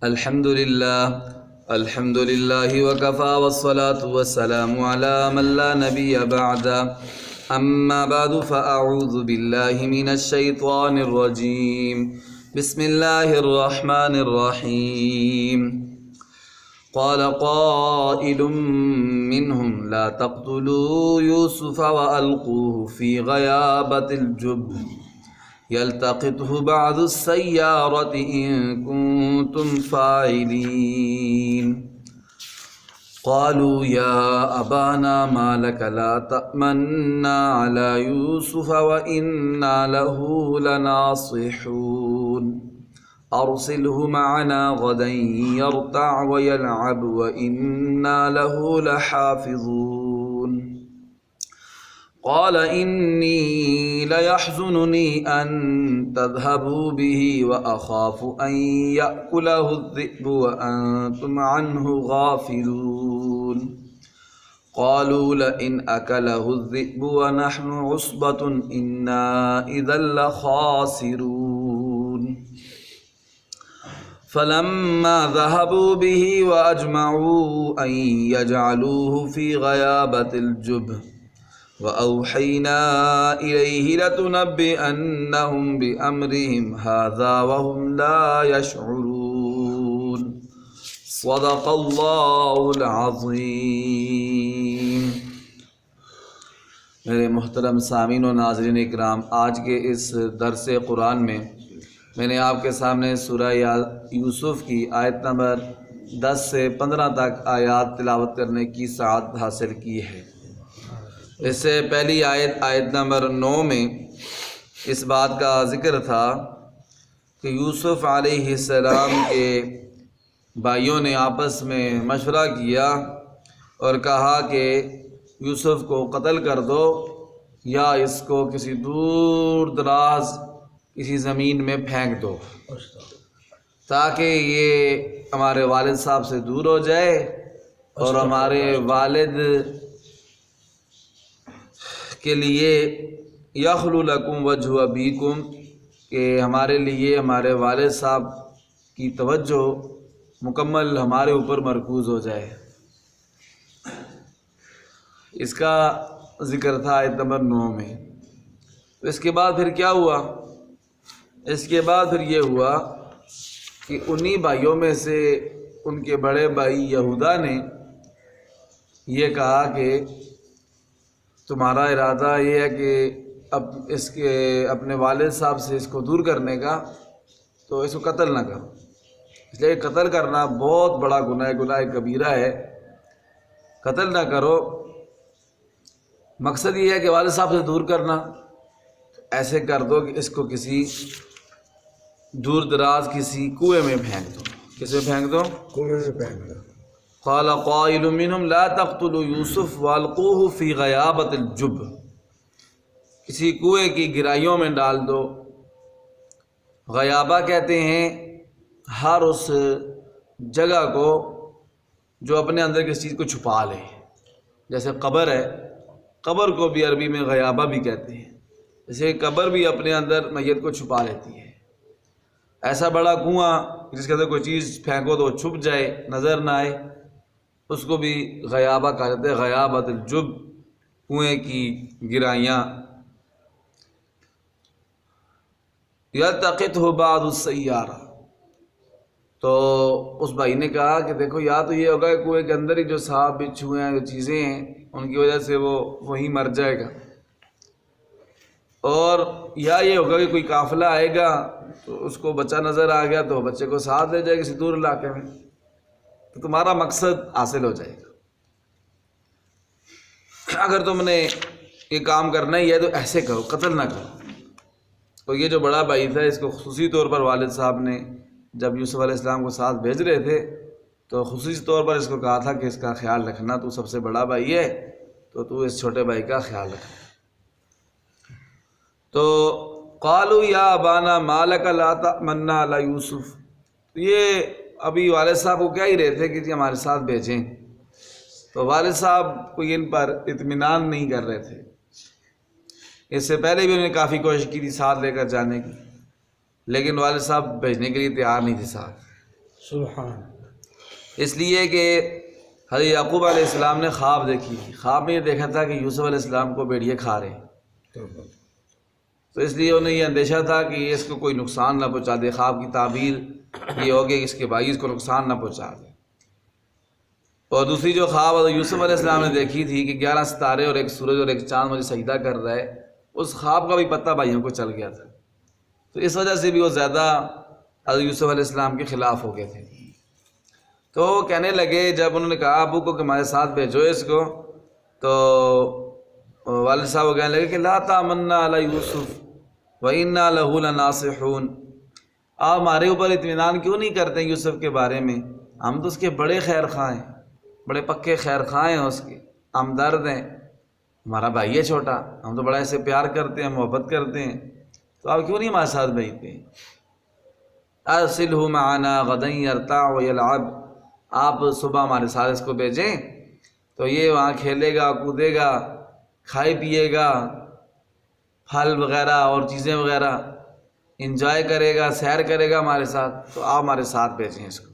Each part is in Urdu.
الحمد لله وكفى والصلاة والسلام على من لا نبي بعد أما بعد فأعوذ بالله من الشيطان الرجيم بسم الله الرحمن الرحيم قال قائل منهم لا تقتلوا يوسف وألقوه في غيابة الجب يلتقطه بعض السيارة إن كنتم فاعلين قالوا يا أبانا ما لك لا تأمنا على يوسف وإنا له لناصحون أرسله معنا غدا يرتع ويلعب وإنا له لحافظون قال إني ليحزنني أن تذهبوا به وأخاف أن يأكله الذئب وأنتم عنه غافلون قالوا لئن أكله الذئب ونحن عصبة إنا إذا لخاسرون فلما ذهبوا به وأجمعوا أن يجعلوه في غيابة الجب وأوحينا إليه لتنبئنهم بأمرهم هذا وهم لا يشعرون صدق الله العظيم۔ میرے محترم سامعین و ناظرین اکرام، آج کے اس درس قرآن میں نے آپ کے سامنے سورہ یوسف کی آیت نمبر 10 سے 15 تک آیات تلاوت کرنے کی سعادت حاصل کی ہے۔ اس سے پہلی آیت نمبر 9 میں اس بات کا ذکر تھا کہ یوسف علیہ السلام کے بھائیوں نے آپس میں مشورہ کیا اور کہا کہ یوسف کو قتل کر دو یا اس کو کسی دور دراز کسی زمین میں پھینک دو تاکہ یہ ہمارے والد صاحب سے دور ہو جائے اور ہمارے والد کے لیے یخلو لکم وجہ ابیکم، کہ ہمارے لیے ہمارے والد صاحب کی توجہ مکمل ہمارے اوپر مرکوز ہو جائے۔ اس کا ذکر تھا آیت نمبر 9 میں۔ اس کے بعد پھر کیا ہوا؟ اس کے بعد پھر یہ ہوا کہ انہی بھائیوں میں سے ان کے بڑے بھائی یہودا نے یہ کہا کہ تمہارا ارادہ یہ ہے کہ اب اس کے اپنے والد صاحب سے اس کو دور کرنے کا، تو اس کو قتل نہ کرو، اس لیے قتل کرنا بہت بڑا گناہ کبیرہ ہے، قتل نہ کرو۔ مقصد یہ ہے کہ والد صاحب سے دور کرنا، ایسے کر دو کہ اس کو کسی دور دراز کسی کنویں میں پھینک دو۔ کس میں پھینک دو؟ کنویں میں پھینک دو۔ قال قائل منهم لا تقتلوا يوسف والقوه في غيابة الجب، کسی کنویں کی گہرائیوں میں ڈال دو۔ غیابہ کہتے ہیں ہر اس جگہ کو جو اپنے اندر کسی چیز کو چھپا لے، جیسے قبر ہے، قبر کو بھی عربی میں غیابہ بھی کہتے ہیں، جیسے قبر بھی اپنے اندر میت کو چھپا لیتی ہے۔ ایسا بڑا کنواں جس کے اندر کوئی چیز پھینکو تو چھپ جائے، نظر نہ آئے، اس کو بھی غیابہ کہا جاتا ہے، غیابۃ الجب، کنویں کی گہرائیاں۔ یلتقطہ بعض السیارہ، تو اس بھائی نے کہا کہ دیکھو یا تو یہ ہوگا کہ کنویں کے اندر ہی جو سانپ بچھو ہیں، جو چیزیں ہیں، ان کی وجہ سے وہ وہیں مر جائے گا، اور یا یہ ہوگا کہ کوئی قافلہ آئے گا تو اس کو بچہ نظر آ گیا تو بچے کو ساتھ لے جائے کسی دور علاقے میں، تو تمہارا مقصد حاصل ہو جائے گا۔ اگر تم نے یہ کام کرنا ہی ہے تو ایسے کرو، قتل نہ کرو۔ تو یہ جو بڑا بھائی تھا، اس کو خصوصی طور پر والد صاحب نے جب یوسف علیہ السلام کو ساتھ بھیج رہے تھے تو خصوصی طور پر اس کو کہا تھا کہ اس کا خیال رکھنا، تو سب سے بڑا بھائی ہے تو اس چھوٹے بھائی کا خیال رکھنا۔ تو قالوا یا ابانا ما لک لا تأمنا علی یوسف، یہ ابھی والد صاحب کو کہہ ہی رہے تھے کہ جی ہمارے ساتھ بھیجیں، تو والد صاحب کوئی ان پر اطمینان نہیں کر رہے تھے۔ اس سے پہلے بھی انہوں نے کافی کوشش کی تھی ساتھ لے کر جانے کی، لیکن والد صاحب بھیجنے کے لیے تیار نہیں تھے ساتھ۔ سبحان. اس لیے کہ حضرت یعقوب علیہ السلام نے خواب دیکھی تھی. خواب میں یہ دیکھا تھا کہ یوسف علیہ السلام کو بھیڑیے کھا رہے ہیں. تو اس لیے انہیں یہ اندیشہ تھا کہ اس کو کوئی نقصان نہ پہنچا دے. خواب کی تعبیر یہ ہوگی کہ اس کے بھائی اس کو نقصان نہ پہنچا دے. اور دوسری جو خواب حضرت یوسف علیہ السلام نے دیکھی تھی کہ 11 ستارے اور ایک سورج اور ایک چاند مجھے سجدہ کر رہا ہے، اس خواب کا بھی پتہ بھائیوں کو چل گیا تھا. تو اس وجہ سے بھی وہ زیادہ حضرت یوسف علیہ السلام کے خلاف ہو گئے تھے. تو وہ کہنے لگے، جب انہوں نے کہا ابو کو کہ ہمارے ساتھ بھیجو اس کو، تو والد صاحب وہ کہنے لگے کہ لا تامنا علی یوسف وَإِنَّا لَهُ لَنَاصِحُونَ، آپ ہمارے اوپر اطمینان کیوں نہیں کرتے یوسف کے بارے میں؟ ہم تو اس کے بڑے خیر خواہ ہیں، بڑے پکے خیر خواہ ہیں اس کے، ہمدرد ہیں. ہمارا بھائی ہے چھوٹا، ہم تو بڑا ایسے پیار کرتے ہیں، محبت کرتے ہیں، تو آپ کیوں نہیں ہمارے ساتھ بھیجتے؟ ارسلہ معنا غدا یرتع ویلعب، آپ صبح ہمارے ساتھ اس کو بھیجیں تو یہ وہاں کھیلے گا، کودے گا، کھائے پیے گا، پھل وغیرہ اور چیزیں وغیرہ انجوائے کرے گا، سیر کرے گا ہمارے ساتھ. تو آپ ہمارے ساتھ بھیجیں اس کو.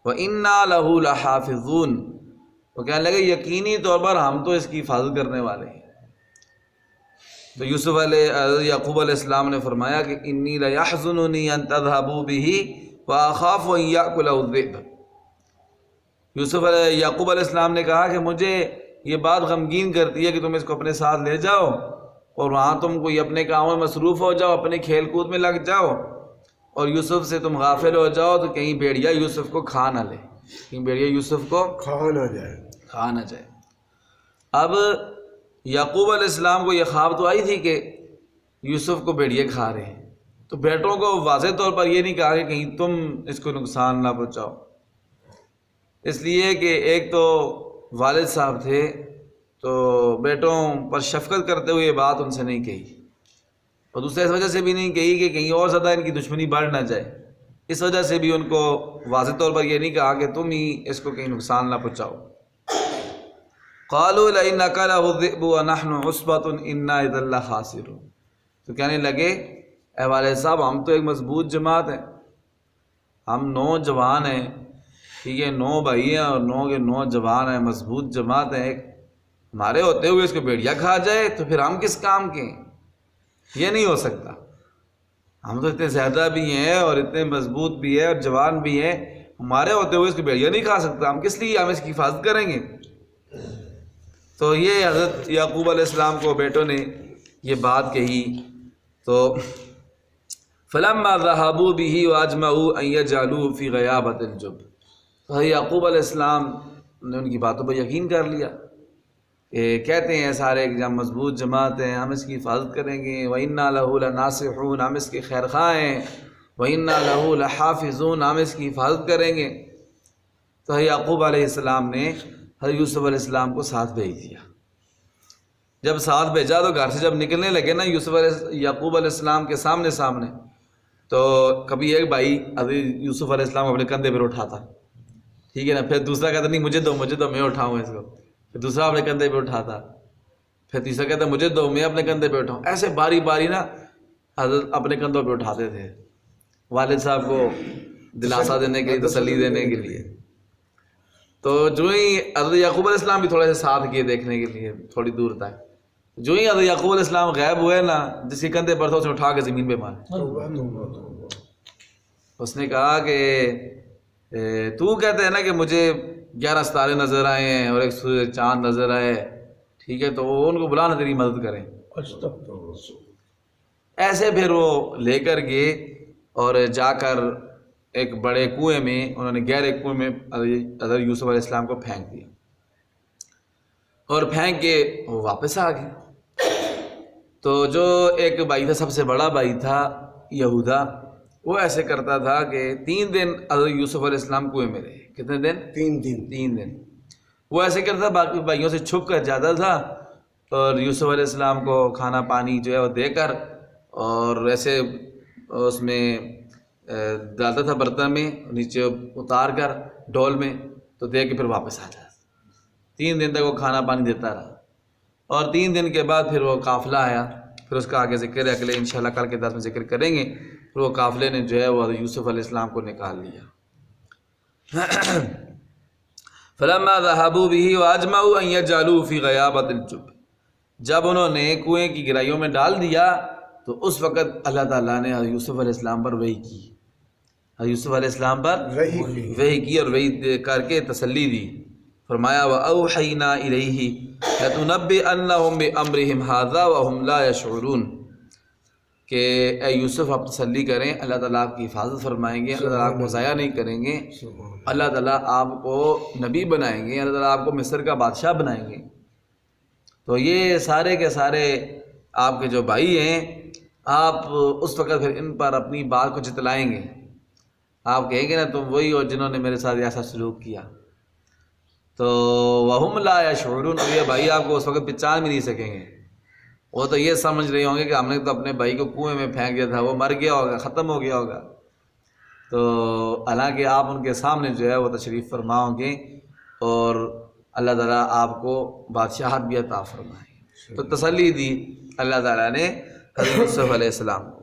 وَإِنَّا لَهُ لَحَافِظُونَ، وہ کہنے لگے یقینی طور پر ہم تو اس کی حفاظت کرنے والے ہیں. تو یعقوب علیہ السلام نے فرمایا کہ انی لیحزننی ان تذهبوا به واخاف ان یاکلہ الذئب. یعقوب علیہ السلام نے کہا کہ مجھے یہ بات غمگین کرتی ہے کہ تم اس کو اپنے ساتھ لے جاؤ اور وہاں تم کوئی اپنے کاموں میں مصروف ہو جاؤ، اپنے کھیل کود میں لگ جاؤ، اور یوسف سے تم غافل ہو جاؤ تو کہیں بھیڑیا یوسف کو کھا نہ لے، کہیں بھیڑیا یوسف کو کھا نہ جائے. اب یعقوب علیہ السلام کو یہ خواب تو آئی تھی کہ یوسف کو بھیڑیے کھا رہے ہیں، تو بیٹوں کو واضح طور پر یہ نہیں کہا کہ کہیں تم اس کو نقصان نہ پہنچاؤ. اس لیے کہ ایک تو والد صاحب تھے تو بیٹوں پر شفقت کرتے ہوئے یہ بات ان سے نہیں کہی، اور دوسرے اس وجہ سے بھی نہیں کہی کہ کہیں اور زیادہ ان کی دشمنی بڑھ نہ جائے. اس وجہ سے بھی ان کو واضح طور پر یہ نہیں کہا کہ تم ہی اس کو کہیں نقصان نہ پہنچاؤ. قالوا لئن أكله الذئب ونحن عصبة إنا إذا لخاسرون، تو کہنے لگے اے والد صاحب ہم تو ایک مضبوط جماعت ہیں، ہم 9 جوان ہیں، ٹھیک ہے، 9 بھائی ہیں اور 9 کے 9 جوان ہیں، مضبوط جماعت ہیں، ایک ہمارے ہوتے ہوئے اس کو بھیڑیا کھا جائے تو پھر ہم کس کام کے ہیں؟ یہ نہیں ہو سکتا. ہم تو اتنے زیادہ بھی ہیں اور اتنے مضبوط بھی ہیں اور جوان بھی ہیں، ہمارے ہوتے ہوئے اس کو بھیڑیا نہیں کھا سکتا، ہم کس لیے ہم اس کی حفاظت کریں گے؟ تو یہ حضرت یعقوب علیہ السلام کو بیٹوں نے یہ بات کہی. تو فلما ذهبوا به واجمعوا ان يجعلوه في غيابة الجب، تو یعقوب علیہ السلام نے ان کی باتوں پر یقین کر لیا کہ کہتے ہیں سارے کہ ہم مضبوط جماعت ہیں، ہم اس کی حفاظت کریں گے. وَإِنَّا لَهُ لَنَاصِحُونَ، ہم اس کے خیر خواہ ہیں. وَإِنَّا لَهُ لَحَافِظُونَ، ہم اس کی حفاظت کریں گے. تو یعقوب علیہ السلام نے حضرت یوسف علیہ السلام کو ساتھ بھیج دیا. جب ساتھ بھیجا تو گھر سے جب نکلنے لگے نا یعقوب علیہ السلام کے سامنے، تو کبھی ایک بھائی حضرت یوسف علیہ السلام اپنے کندھے پر اٹھاتا، ٹھیک ہے نا، پھر دوسرا کہتا نہیں مجھے دو میں اٹھاؤں اس کو، پھر دوسرا اپنے کندھے پہ اٹھاتا، پھر تیسرا کہتا مجھے دو میں اپنے کندھے پہ اٹھاؤں. ایسے باری باری نا حضرت اپنے کندھوں پہ اٹھاتے تھے والد صاحب کو دلاسا دینے کے لیے، تسلی دینے کے لیے. تو جو ہی حضرت یعقوب علیہ السلام بھی تھوڑے سے ساتھ کیے دیکھنے کے لیے تھوڑی دور تک، جو ہی حضرت یعقوب علیہ السلام غائب ہوئے نا، جس کے کندھے پر تھا اسے اٹھا کے زمین پہ مارا. اس نے کہا کہ تو کہتے ہیں نا کہ مجھے 11 ستارے نظر آئے ہیں اور ایک سورج چاند نظر آئے، ٹھیک ہے، تو ان کو بلانا تیری مدد کریں. ایسے پھر وہ لے کر گئے اور جا کر ایک بڑے کنویں میں، انہوں نے گہرے کنویں میں حضرت یوسف علیہ السلام کو پھینک دیا اور پھینک کے وہ واپس آ گئے. تو جو ایک بھائی تھا، سب سے بڑا بھائی تھا یہودا، وہ ایسے کرتا تھا کہ 3 دن حضرت یوسف علیہ السلام کنویں میں رہے. کتنے دن؟ 3 دن. وہ ایسے کرتا، باقی بھائیوں سے چھپ کر جاتا تھا اور یوسف علیہ السلام کو کھانا پانی جو ہے وہ دے کر اور ایسے اس میں ڈالتا تھا برتن میں، نیچے اتار کر ڈول میں، تو دے کے پھر واپس آ جاتا. 3 دن تک وہ کھانا پانی دیتا رہا اور 3 دن کے بعد پھر وہ قافلہ آیا. پھر اس کا آگے ذکر اگلے انشاءاللہ کل کے درس میں ذکر کریں گے. پھر وہ قافلے نے جو ہے وہ یوسف علیہ السلام کو نکال لیا. فلما ذهبوا به واجمعوا ان يجعلوا في غيابة الجب، جب انہوں نے کنویں کی گہرائیوں میں ڈال دیا تو اس وقت اللہ تعالیٰ نے حضرت یوسف علیہ السلام پر وحی کی، حضرت یوسف علیہ السلام پر وحی کی اور وحی کر کے تسلی دی۔ فرمایا وَأَوْحَيْنَا إِلَيْهِ لَتُنَبِّئَنَّهُمْ بِأَمْرِهِمْ هَذَا وَهُمْ لَا يَشْعُرُونَ، کہ اے یوسف آپ تسلی کریں، اللہ تعالیٰ آپ کی حفاظت فرمائیں گے، اللہ تعالیٰ آپ کو ضائع نہیں کریں گے، اللہ تعالیٰ آپ کو نبی بنائیں گے، اللہ تعالیٰ آپ کو مصر کا بادشاہ بنائیں گے۔ تو یہ سارے کے سارے آپ کے جو بھائی ہیں، آپ اس وقت پھر ان پر اپنی بات کو جتلائیں گے، آپ کہیں گے نا تم وہی ہو جنہوں نے میرے ساتھ ایسا سلوک کیا۔ تو وَهُمْ لَا يَشْعُرُونَ، اور یہ بھائی آپ کو اس وقت پہچان بھی نہیں سکیں گے، وہ تو یہ سمجھ رہے ہوں گے کہ ہم نے تو اپنے بھائی کو کنویں میں پھینک دیا تھا، وہ مر گیا ہوگا، ختم ہو گیا ہوگا۔ تو حالانکہ آپ ان کے سامنے جو ہے وہ تشریف فرما ہوں گے اور اللہ تعالیٰ آپ کو بادشاہت بھی عطا فرمائے۔ تو تسلی دی اللہ تعالیٰ نے حضرت یوسف علیہ السلام کو۔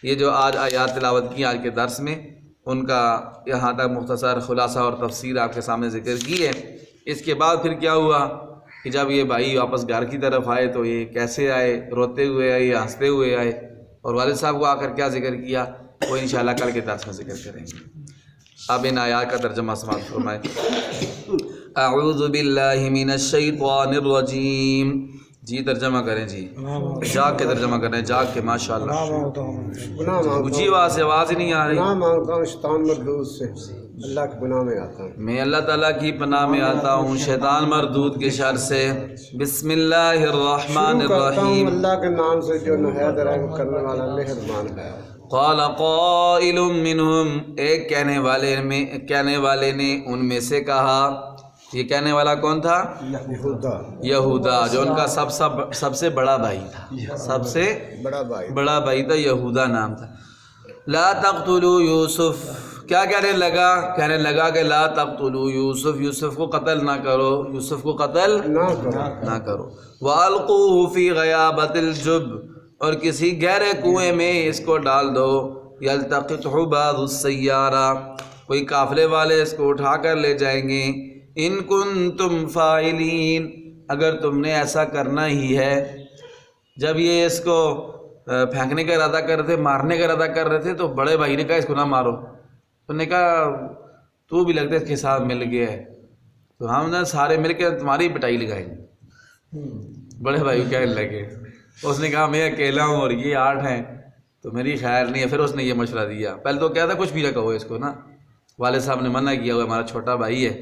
یہ جو آج آیات تلاوت کی آج کے درس میں، ان کا یہاں تک مختصر خلاصہ اور تفسیر آپ کے سامنے ذکر کی ہے۔ اس کے بعد پھر کیا ہوا کہ جب یہ بھائی واپس گھر کی طرف آئے تو یہ کیسے آئے، روتے ہوئے آئے یا ہنستے ہوئے آئے، اور والد صاحب کو آ کر کیا ذکر کیا وہ انشاءاللہ کل کے درس میں ذکر کریں گے۔ اب ان آیات کا ترجمہ سماعت فرمائیں۔ اعوذ باللہ من الشیطان الرجیم، جی ترجمہ کریں، جی جاگ کے ترجمہ کریں، جاگ کے، ماشاءاللہ اونچی آواز سے آواز ہی نہیں آ رہی۔ گناہ مانگتا ہوں شیطان مردود سے، اللہ کے گناہ میں آتا ہوں، میں اللہ تعالیٰ کی پناہ میں آتا ہوں شیطان مردود کے شر سے۔ بسم اللہ الرحمن شروع کرتا ہوں الرحیم۔ اللہ کے نام سے جو نہایت رحم کرنے والا مہربان ہے۔ قال قائل منہم، ایک کہنے والے نے ان میں سے کہا، یہ کہنے والا کون تھا؟ یہودا، یہودا، جو ان کا سب سے بڑا بھائی تھا، سب سے بڑا بھائی تھا، یہودا نام تھا۔ لا تقتلوا یوسف، کیا کہنے لگا کہ لا تقتلوا یوسف، یوسف کو قتل نہ کرو، یوسف کو قتل نہ کرو۔ وَأَلْقُوهُ فِي غَيَابَةِ الْجُبِّ، اور کسی گہرے کنویں میں اس کو ڈال دو۔ يَلْتَقِطْهُ بَعْضُ السَّيَّارَةِ، کوئی قافلے والے اس کو اٹھا کر لے جائیں گے۔ ان کنتم فاعلین، اگر تم نے ایسا کرنا ہی ہے۔ جب یہ اس کو پھینکنے کا ارادہ کر رہے تھے، مارنے کا ارادہ کر رہے تھے، تو بڑے بھائی نے کہا اس کو نہ مارو، انہوں نے کہا تو بھی لگتا ہے اس کے ساتھ مل گیا ہے، تو ہم نے سارے مل کے تمہاری پٹائی لگائیں گے۔ بڑے بھائی کہنے لگے، اس نے کہا میں اکیلا ہوں اور یہ 8 ہیں تو میری خیر نہیں ہے۔ پھر اس نے یہ مشورہ دیا، پہلے تو کہا تھا کچھ بھی نہ کہو اس کو نا، والد صاحب نے منع کیا ہوا ہمارا چھوٹا بھائی ہے،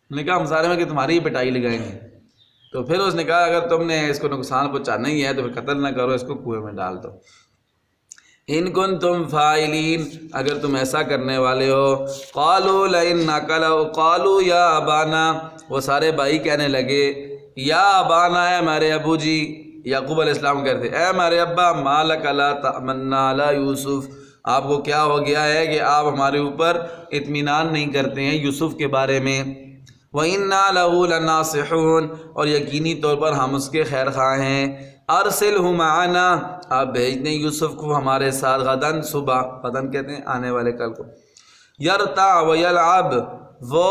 انہوں نے کہا ہم سارے میں کہ تمہاری ہی پٹائی لگائیں گے۔ تو پھر اس نے کہا اگر تم نے اس کو نقصان پہنچانا ہی ہے تو پھر قتل نہ کرو، اس کو کنویں میں ڈال دو۔ ان کنتم فاعلین، اگر تم ایسا کرنے والے ہو۔ قالوا لئن نقلوا، قالوا یا ابانا، وہ سارے بھائی کہنے لگے یا ابانا، اے ہمارے ابو جی، یعقوب علیہ السلام کہتے اے ہمارے ابا، ما لک لا تأمنا علی یوسف، آپ کو کیا ہو گیا ہے کہ آپ ہمارے اوپر اطمینان نہیں کرتے ہیں یوسف کے بارے میں۔ وَإِنَّا لَهُ لَنَاصِحُونَ، اور یقینی طور پر ہم اس کے خیر خواہ ہیں۔ ارسلہ معنا، آپ بھیج دیں یوسف کو ہمارے ساتھ، غدن، صبح، غدن کہتے ہیں آنے والے کل کو، یرتع ویلعب، وہ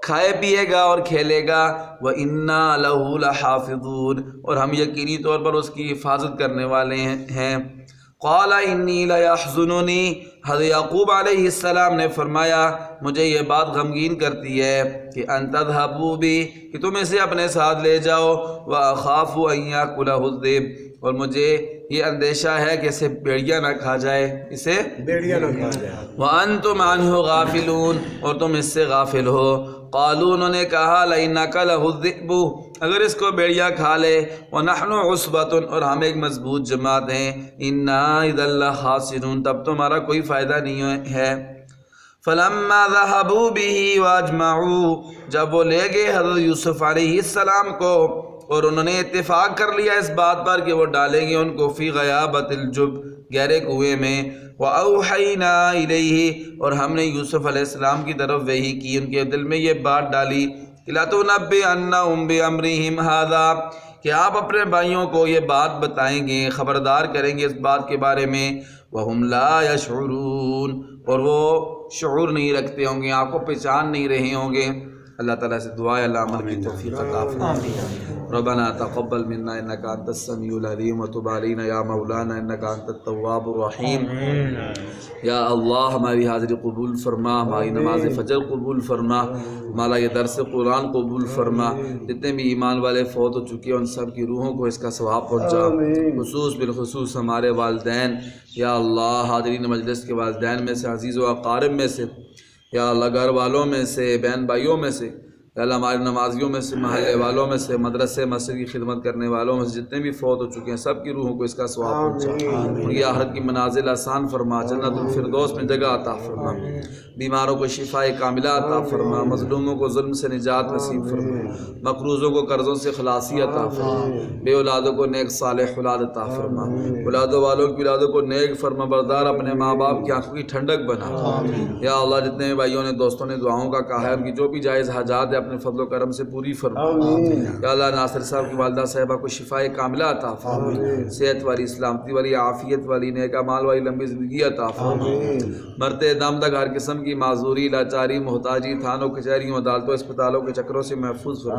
کھائے پیے گا اور کھیلے گا، وَإِنَّا لَهُ لَحَافِظُونَ، اور ہم یقینی طور پر اس کی حفاظت کرنے والے ہیں۔ قال انی لیحزننی، حضرت یعقوب علیہ السلام نے فرمایا مجھے یہ بات غمگین کرتی ہے کہ ان تذهبوا بی، کہ تم اسے اپنے ساتھ لے جاؤ، واخاف ان یاکلہ الذئب، اور مجھے یہ اندیشہ ہے کہ اسے بھیڑیا نہ کھا جائے، اسے بیڑیا نہ کھا جائے۔ وانتم عنہ غافلون، اور تم اس سے غافل ہو۔ قالوا، انہوں نے کہا لئن اکلہ الذئب، اگر اس کو بھیڑیا کھا لے، ونحن عصبۃ، اور ہم ایک مضبوط جماعت ہیں، انا اذا لخاسرون، تب تو ہمارا کوئی فائدہ نہیں ہے۔ فلما ذهبوا به واجمعوا، جب وہ لے گئے حضرت یوسف علیہ السلام کو اور انہوں نے اتفاق کر لیا اس بات پر کہ وہ ڈالیں گے ان کو فی غیابۃ الجب، گہرے کنویں میں، وَأَوْحَيْنَا إِلَيْهِ، اور ہم نے یوسف علیہ السلام کی طرف وحی کی، ان کے دل میں یہ بات ڈالی کہ لَتُنَبِّئَنَّهُمْ بِأَمْرِهِمْ هَذَا، کہ آپ اپنے بھائیوں کو یہ بات بتائیں گے، خبردار کریں گے اس بات کے بارے میں، وَهُمْ لَا يَشْعُرُونَ، اور وہ شعور نہیں رکھتے ہوں گے، آپ کو پہچان نہیں رہے ہوں گے، اللہ تعالیٰ سے دعا ہے اللہ عمل کی توفیق عطا فرما۔ ربنا تقبل منا انك انت السميع العليم وتب علينا يا مولانا انك انت التواب الرحیم۔ یا اللہ ہماری حاضری قبول فرما، ہماری نماز فجر قبول فرما، ہمارا یہ درس قرآن قبول فرما، جتنے بھی ایمان والے فوت ہو چکے ہیں ان سب کی روحوں کو اس کا ثواب پہنچا، خصوص بالخصوص ہمارے والدین، یا اللہ حاضرین مجلس کے والدین میں سے، عزیز و اقارب میں سے، یا اللہ گھر والوں میں سے، بہن بھائیوں میں سے، یا اللہ ہمارے نمازیوں میں سے، محلے والوں میں سے، مدرسے مسجد کی خدمت کرنے والوں میں سے جتنے بھی فوت ہو چکے ہیں سب کی روحوں کو اس کا ثواب پہنچا، ان کی آخرت کی منازل آسان فرما، جنت الفردوس میں جگہ عطا فرما، بیماروں کو شفاء کاملہ عطا فرما، مظلوموں کو ظلم سے نجات نصیب فرما، مقروضوں کو قرضوں سے خلاصی عطا فرما، بے اولادوں کو نیک صالح اولاد عطا فرما، اولادوں والوں کی اولادوں کو نیک فرما بردار، اپنے ماں باپ کی آنکھوں کی ٹھنڈک بنا، یا اللہ جتنے بھائیوں نے دوستوں نے دعاؤں کا کہا ہے ان کی جو بھی جائز حاجات ہے اپنے فضل و کرم سے پوری فرما، یا اللہ ناصر صاحب کی والدہ صاحبہ کو شفاء کاملہ عطا فرما، صحت والی، سلامتی والی، عافیت والی، نیک اعمال والی لمبی زندگی عطا فرما، مرتے دم تک ہر قسم کی معذوری، لاچاری، محتاجی، تھانوں کچہریوں، عدالتوں، اسپتالوں کے چکروں سے محفوظ فرما۔